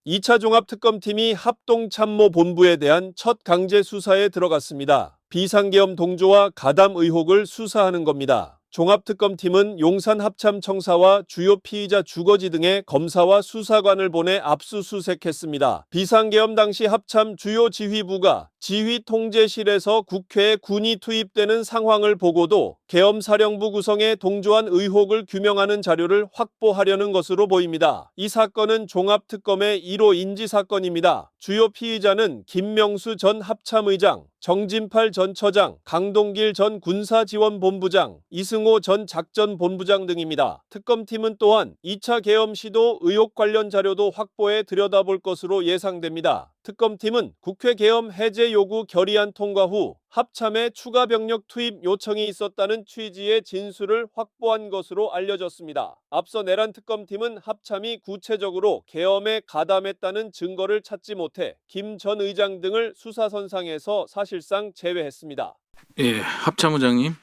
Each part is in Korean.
2차 종합특검팀이 합동참모본부에 대한 첫 강제 수사에 들어갔습니다. 비상계엄 동조와 가담 의혹을 수사하는 겁니다. 종합특검팀은 용산 합참청사와 주요 피의자 주거지 등의 검사와 수사관을 보내 압수수색했습니다. 비상계엄 당시 합참 주요 지휘부가 지휘통제실에서 국회에 군이 투입되는 상황을 보고도 계엄사령부 구성에 동조한 의혹을 규명하는 자료를 확보하려는 것으로 보입니다. 이 사건은 종합특검의 1호 인지사건입니다. 주요 피의자는 김명수 전 합참의장, 정진팔 전 처장, 강동길 전 군사지원본부장, 이승호 전 작전본부장 등입니다. 특검팀은 또한 2차 계엄 시도 의혹 관련 자료도 확보해 들여다볼 것으로 예상됩니다. 특검팀은 국회 계엄 해제 요구 결의안 통과 후 합참에 추가 병력 투입 요청이 있었다는 취지의 진술을 확보한 것으로 알려졌습니다. 앞서 내란 특검팀은 합참이 구체적으로 계엄에 가담했다는 증거를 찾지 못해 김 전 의장 등을 수사선상에서 사실상 제외했습니다. 예, 합참의장님.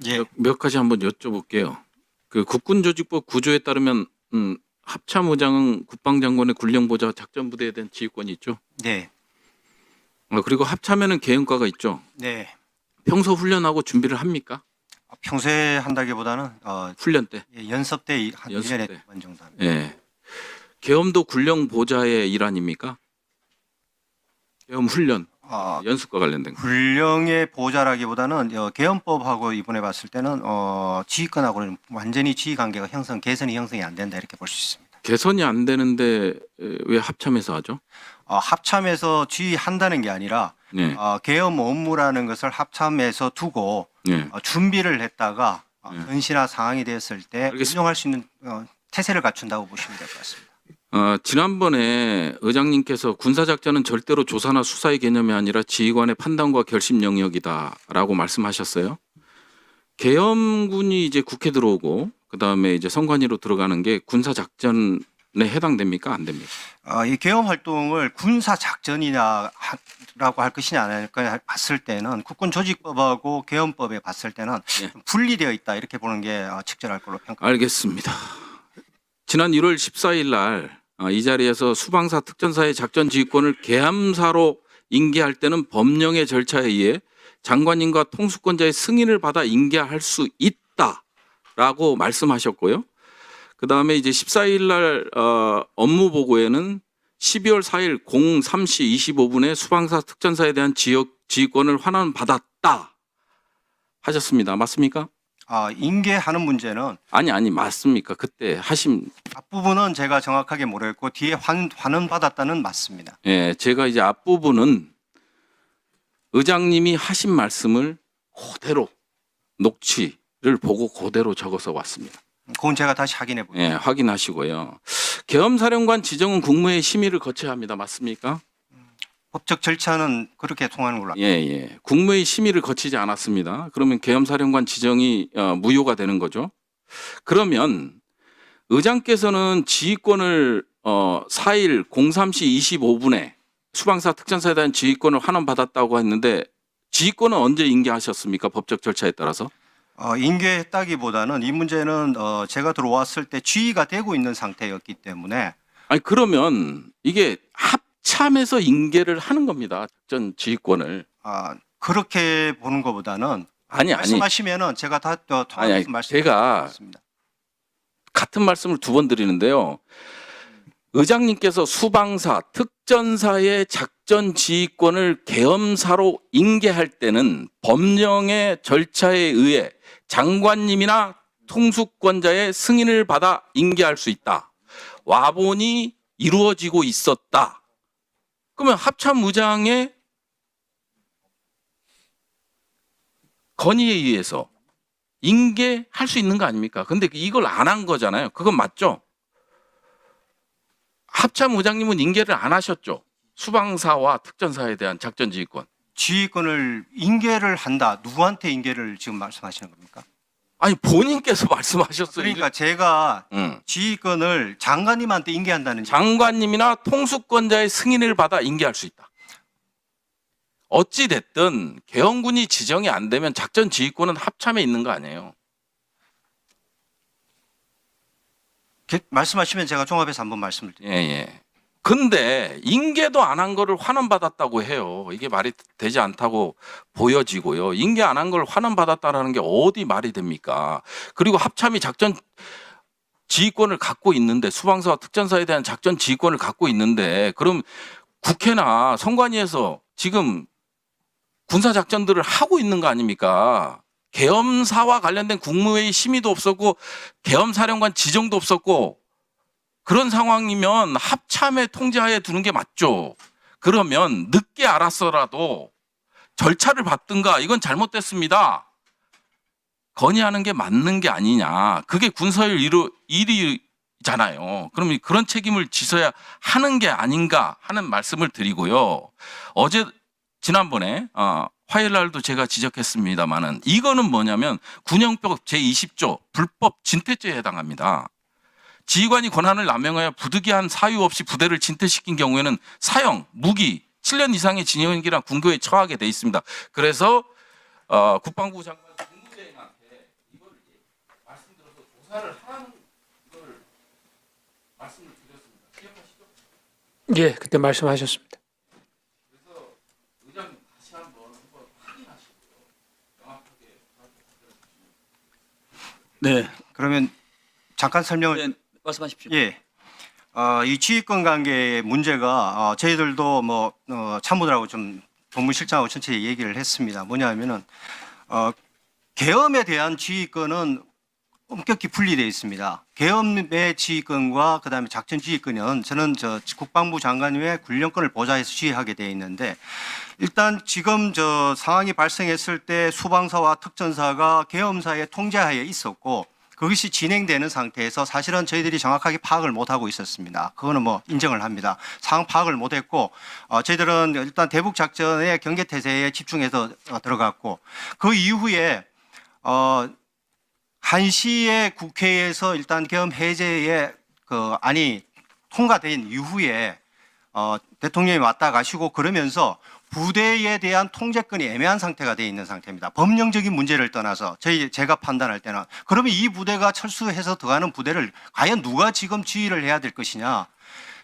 예. 몇 가지 한번 여쭤볼게요. 그 국군조직법 구조에 따르면 합참의장은 국방장관의 군령보좌 작전부대에 대한 지휘권이 있죠. 네. 그리고 합참에는 계엄과가 있죠. 네. 평소 훈련하고 준비를 합니까? 평소에 한다기보다는 훈련 때. 연습 때 한 연습 1년에 때. 2번 정도 합니다. 예. 계엄도 군령보좌의 일환입니까? 계엄 훈련, 연습과 관련된 거. 군령의 보좌라기보다는 계엄법하고 이번에 봤을 때는 지휘권하고는 완전히 지휘 관계가 개선이 형성이 안 된다 이렇게 볼 수 있습니다. 개선이 안 되는데 왜 합참에서 하죠? 합참에서 지휘한다는 게 아니라 네. 계엄 업무라는 것을 합참에서 두고 네. 준비를 했다가 네. 전시나 상황이 되었을 때 알겠습니다. 운용할 수 있는 태세를 갖춘다고 보시면 될 것 같습니다. 지난번에 의장님께서 군사작전은 절대로 조사나 수사의 개념이 아니라 지휘관의 판단과 결심 영역이다라고 말씀하셨어요. 계엄군이 이제 국회 들어오고 그다음에 이제 선관위로 들어가는 게 군사작전에 해당됩니까? 안 됩니까? 이 계엄 활동을 군사 작전이라고 할 것이냐 안 할까 봤을 때는 국군조직법하고 계엄법에 봤을 때는 네. 좀 분리되어 있다 이렇게 보는 게 적절할 걸로 평가합니다. 알겠습니다. 지난 1월 14일 날 이 자리에서 수방사 특전사의 작전 지휘권을 계엄사로 인계할 때는 법령의 절차에 의해 장관님과 통수권자의 승인을 받아 인계할 수 있다라고 말씀하셨고요. 그다음에 이제 14일 날 업무 보고에는 12월 4일 03시 25분에 수방사 특전사에 대한 지휘권을 환원받았다 하셨습니다. 맞습니까? 인계하는 문제는 아니 맞습니까? 그때 하신 앞부분은 제가 정확하게 모르겠고 뒤에 환원받았다는 맞습니다. 예, 제가 이제 앞부분은 의장님이 하신 말씀을 그대로 녹취를 보고 그대로 적어서 왔습니다. 그건 제가 다시 확인해 볼게요. 예, 확인하시고요. 계엄사령관 지정은 국무회의 심의를 거쳐야 합니다. 맞습니까? 법적 절차는 그렇게 통하는 걸로 예, 예. 국무회의 심의를 거치지 않았습니다. 그러면 계엄사령관 지정이 무효가 되는 거죠. 그러면 의장께서는 지휘권을 4일 03시 25분에 수방사 특전사에 대한 지휘권을 환원받았다고 했는데 지휘권은 언제 인계하셨습니까? 법적 절차에 따라서? 인계했다기보다는 이 문제는 제가 들어왔을 때 지휘가 되고 있는 상태였기 때문에 아니 그러면 이게 합참에서 인계를 하는 겁니다. 작전 지휘권을. 그렇게 보는 것보다는 아니 말씀하시면은 제가 다 아니, 말씀드리겠습니다. 같은 말씀을 두 번 드리는데요. 의장님께서 수방사, 특전사의 작전 지휘권을 계엄사로 인계할 때는 법령의 절차에 의해 장관님이나 통수권자의 승인을 받아 인계할 수 있다. 와본이 이루어지고 있었다. 그러면 합참의장의 건의에 의해서 인계할 수 있는 거 아닙니까? 근데 이걸 안 한 거잖아요. 그건 맞죠? 합참의장님은 인계를 안 하셨죠? 수방사와 특전사에 대한 작전 지휘권. 지휘권을 인계를 한다. 누구한테 인계를 지금 말씀하시는 겁니까? 아니 본인께서 말씀하셨어요. 그러니까 제가 지휘권을 장관님한테 인계한다는 장관님이나 통수권자의 승인을 받아 인계할 수 있다. 어찌 됐든 계엄군이 지정이 안 되면 작전 지휘권은 합참에 있는 거 아니에요. 말씀하시면 제가 종합해서 한번 말씀을 드릴게요. 예. 근데 인계도 안 한 거를 환원받았다고 해요. 이게 말이 되지 않다고 보여지고요. 인계 안 한 걸 환원받았다라는 게 어디 말이 됩니까? 그리고 합참이 작전 지휘권을 갖고 있는데 수방사와 특전사에 대한 작전 지휘권을 갖고 있는데 그럼 국회나 선관위에서 지금 군사 작전들을 하고 있는 거 아닙니까? 계엄사와 관련된 국무회의 심의도 없었고 계엄사령관 지정도 없었고 그런 상황이면 합참의 통제하에 두는 게 맞죠. 그러면 늦게 알았어라도 절차를 밟든가 이건 잘못됐습니다. 건의하는 게 맞는 게 아니냐. 그게 군사일 일이잖아요. 그럼 그런 책임을 지서야 하는 게 아닌가 하는 말씀을 드리고요. 지난번에 화요일 날도 제가 지적했습니다만은 이거는 뭐냐면 군형법 제20조 불법 진퇴죄에 해당합니다. 지휘관이 권한을 남용하여 부득이한 사유 없이 부대를 진퇴시킨 경우에는 사형, 무기, 7년 이상의 징역이나 군교에 처하게 돼 있습니다. 그래서 국방부 장관 국무대행한테 이걸 말씀드려서 조사를 하라는 걸 말씀을 드렸습니다. 기억하시죠? 예, 그때 말씀하셨습니다. 그래서 의장님 다시 한번 확인하시고요. 명확하게 네, 그러면 잠깐 설명을 네, 말씀하십시오. 예. 이 지휘권 관계의 문제가 저희들도 뭐 참모들하고 좀 법무실장하고 전체 얘기를 했습니다. 뭐냐면은 계엄에 대한 지휘권은 엄격히 분리되어 있습니다. 계엄의 지휘권과 그다음에 작전 지휘권은 저는 국방부 장관님의 군령권을 보좌해서 지휘하게 되어 있는데 일단 지금 상황이 발생했을 때 수방사와 특전사가 계엄사의 통제하에 있었고 그것이 진행되는 상태에서 사실은 저희들이 정확하게 파악을 못하고 있었습니다. 그거는 뭐 인정을 합니다. 상황 파악을 못했고 저희들은 일단 대북 작전의 경계태세에 집중해서 들어갔고 그 이후에 1시에 국회에서 일단 계엄 해제의 그 안이 통과된 이후에 대통령이 왔다 가시고 그러면서 부대에 대한 통제권이 애매한 상태가 되어 있는 상태입니다. 법령적인 문제를 떠나서 제가 판단할 때는 그러면 이 부대가 철수해서 들어가는 부대를 과연 누가 지금 지휘를 해야 될 것이냐.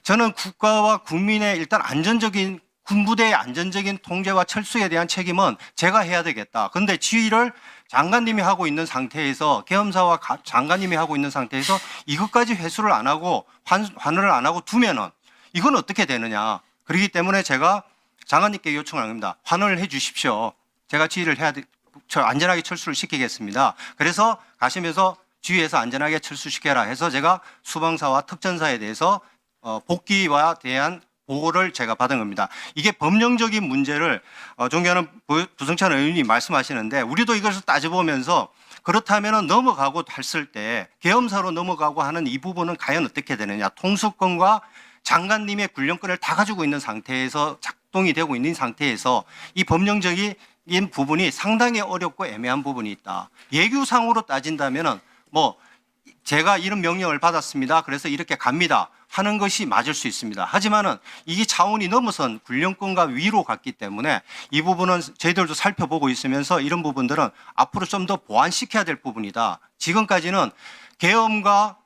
저는 국가와 국민의 일단 안전적인 군부대의 안전적인 통제와 철수에 대한 책임은 제가 해야 되겠다. 그런데 지휘를 장관님이 하고 있는 상태에서 계엄사와 장관님이 하고 있는 상태에서 이것까지 회수를 안 하고 환원을 안 하고 두면은 이건 어떻게 되느냐. 그렇기 때문에 제가 장관님께 요청을 합니다. 환원을 해 주십시오. 제가 지휘를 안전하게 철수를 시키겠습니다. 그래서 가시면서 지휘해서 안전하게 철수시켜라 해서 제가 수방사와 특전사에 대해서 복귀와 대한 보고를 제가 받은 겁니다. 이게 법령적인 문제를 존경하는 부승찬 의원님이 말씀하시는데 우리도 이것을 따져보면서 그렇다면 넘어가고 했을 때 계엄사로 넘어가고 하는 이 부분은 과연 어떻게 되느냐. 통수권과 장관님의 군령권을 다 가지고 있는 상태에서 작동이 되고 있는 상태에서 이 법령적인 부분이 상당히 어렵고 애매한 부분이 있다. 예규상으로 따진다면은 뭐 제가 이런 명령을 받았습니다. 그래서 이렇게 갑니다. 하는 것이 맞을 수 있습니다. 하지만은 이게 차원이 넘어선 군령권과 위로 갔기 때문에 이 부분은 저희들도 살펴보고 있으면서 이런 부분들은 앞으로 좀 더 보완시켜야 될 부분이다. 지금까지는 계엄과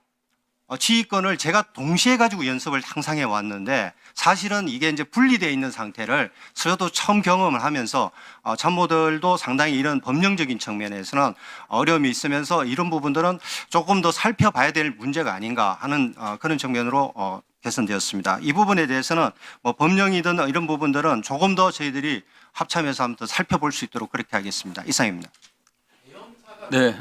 지휘권을 제가 동시에 가지고 연습을 항상 해왔는데 사실은 이게 이제 분리되어 있는 상태를 저도 처음 경험을 하면서 참모들도 상당히 이런 법령적인 측면에서는 어려움이 있으면서 이런 부분들은 조금 더 살펴봐야 될 문제가 아닌가 하는 그런 측면으로 개선되었습니다. 이 부분에 대해서는 뭐 법령이든 이런 부분들은 조금 더 저희들이 합참에서 한번 더 살펴볼 수 있도록 그렇게 하겠습니다. 이상입니다. 네,